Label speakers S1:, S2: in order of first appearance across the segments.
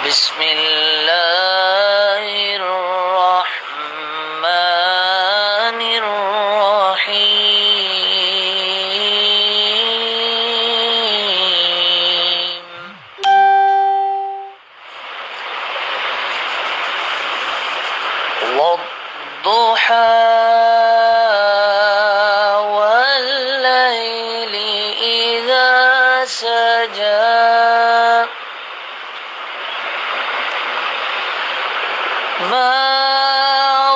S1: بسم الله الرحمن الرحيم والضحى والليل إذا سجى ما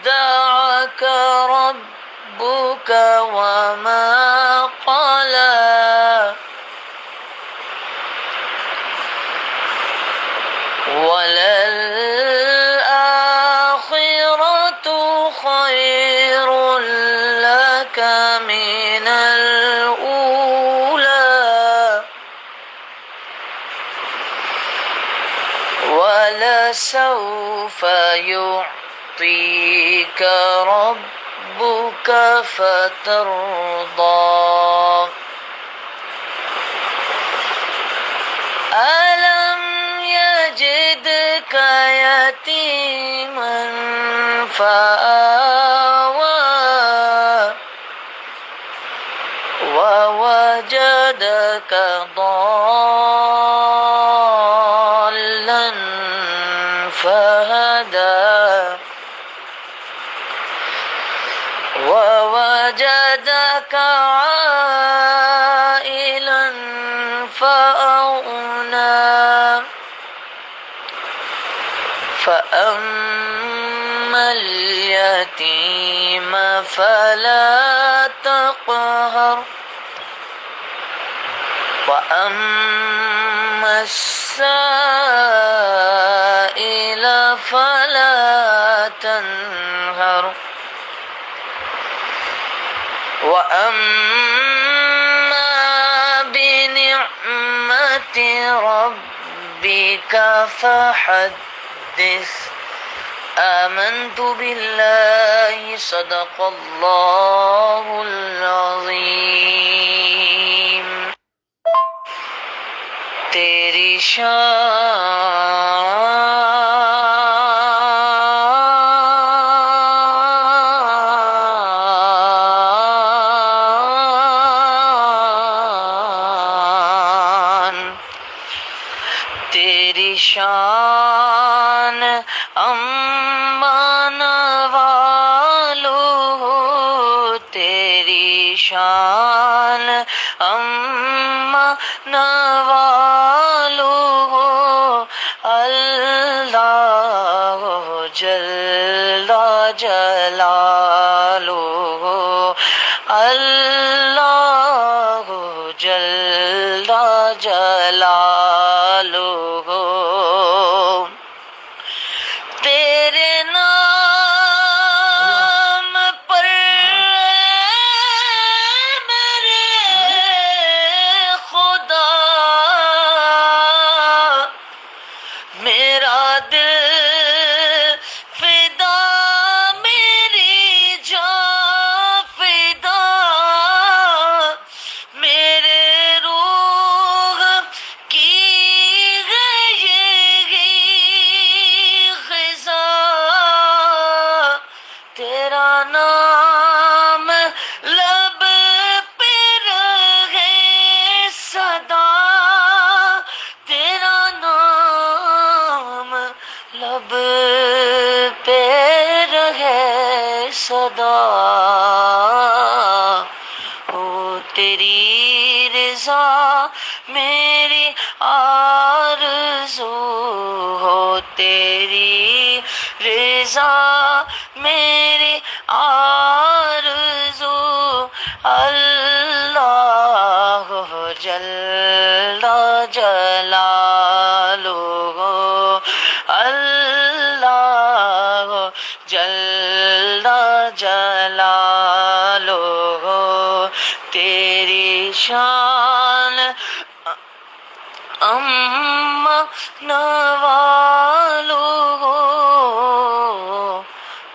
S1: ودعك ربك وما قلى وللآخرة خير لك من الأولى ولسوف يعطيك ربك فترضى ألم يجدك يتيما فآوى ووجدك ضالا فهدى ووجدك عائلا فأغنى فأما اليتيم فلا تقهر وأما السائل فلا تنهر وأما بنعمة ربك فحدث آمنت بالله صدق الله العظيم تیری شان امان والو تیری شان امان والو اللہ جل جلالہ اللہ جل جلالہ تیرے نام پر میرے خدا میرا دل فدا میری جان فدا میرے روح کی تیرا نام لب پہ رہے صدا تیرا نام لب پہ رہے صدا ہو تیری رضا میری آرزو ہو تیری رضا میری آرزو اللہ جل جلالہ اللہ جل جلالہ تیری شان امان والو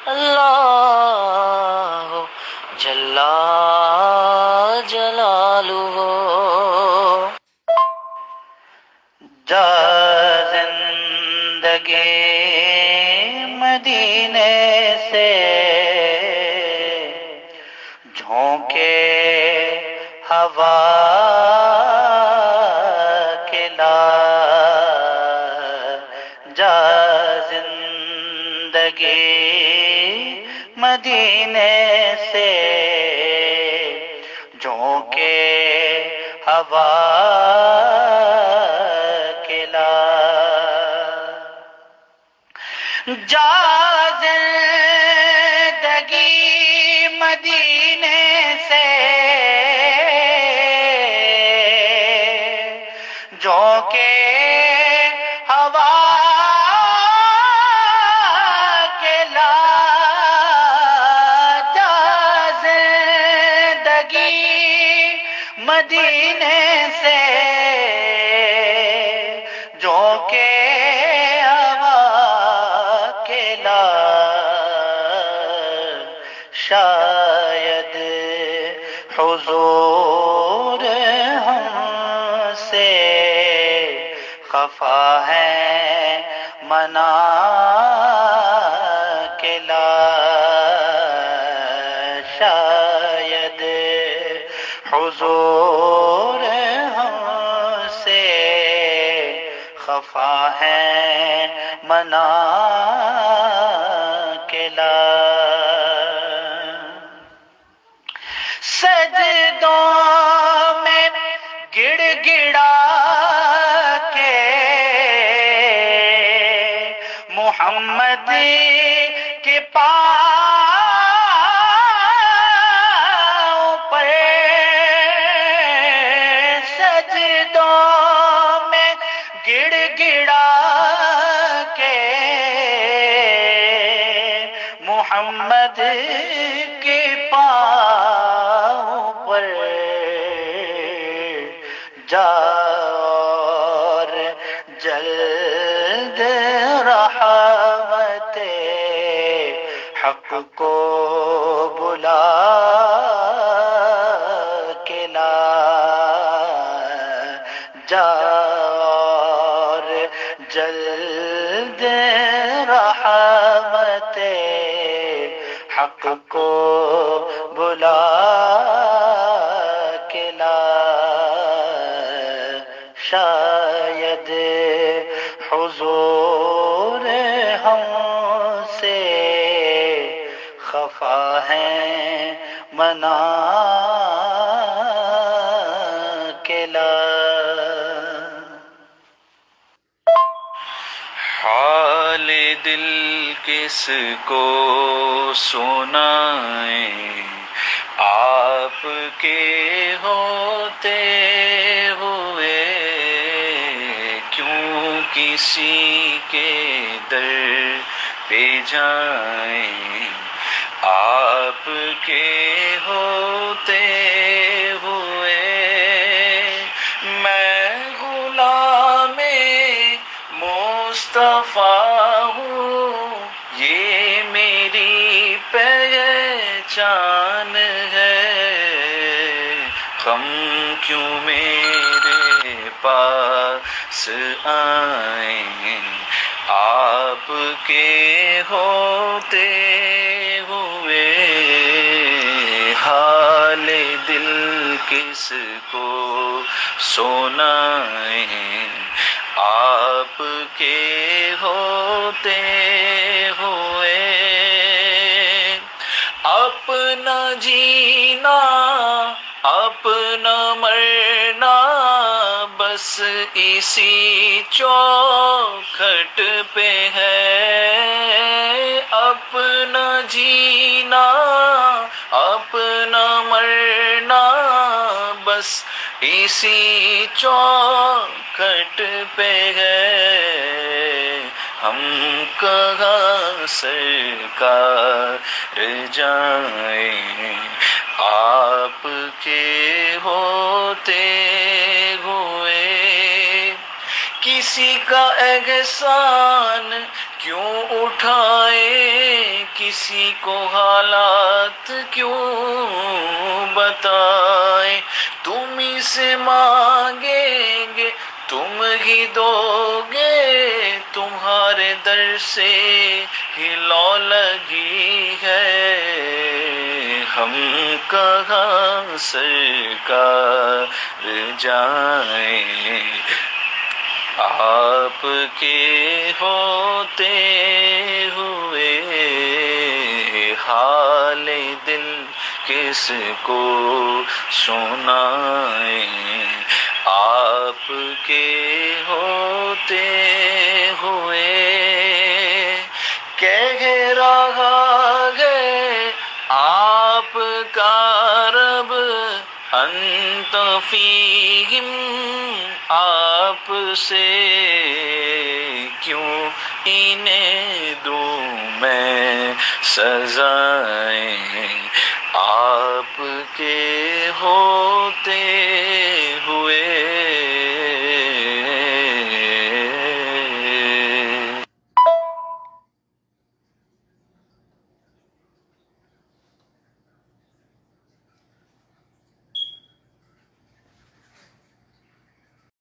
S1: اللہ جل جلالہ دارن
S2: لگے مدینے سے جھونکے ہوا کے لا جا زندگی مدینے سے جھونکے ہوا کے لا جا زندگی مدینے سے جھونکے ہوا کے لا جا زندگی مدینے سے جھونکے شاید حضور ہم سے خفا ہے منا کے لا شاید حضور ہم سے خفا ہے منا کے لا سجدوں میں گڑ گڑا کے محمد کے پاؤں پر سجدوں میں گڑ گڑا کے محمد کے پاؤں پر جا اور جلد رحمت حق کو بلا کے لا جا اور جلد رحمت حق کو بلا کے لا شاید حضور ہم سے خفا ہیں منا کے لا حال دل کس کو سنائیں آپ کے ہوتے ہوئے کیوں کسی کے در پہ جائیں آپ کے ہوتے ہوئے میں غلام مصطفیٰ ہوں یہ میری پہچان ہے غم کیوں میرے پاس آئیں آپ کے ہوتے ہوئے حال دل کس کو سنائیں آپ کے ہوتے ہوئے اپنا جینا اپنا مرنا بس اسی چوکھٹ پہ ہے اپنا جینا اپنا مرنا بس اسی چوکھٹ پہ ہے ہم کہاں سرکار جائیں آپ کے ہوتے ہوئے کسی کا احسان کیوں اٹھائے کسی کو حالات کیوں بتائے تم ہی سے مانگیں گے تم ہی دو گے تمہارے تمہارے در سے ہی لو لگی ہے، ہم کہاں سرکار جائیں، آپ کے ہوتے ہوئے حال دل کس کو سنائیں، آپ کے ہوتے ہوئے کہہ رہا ہے آپ کا رب انت فیہم، آپ سے کیوں انہیں دوں میں سزائیں، آپ کے ہوتے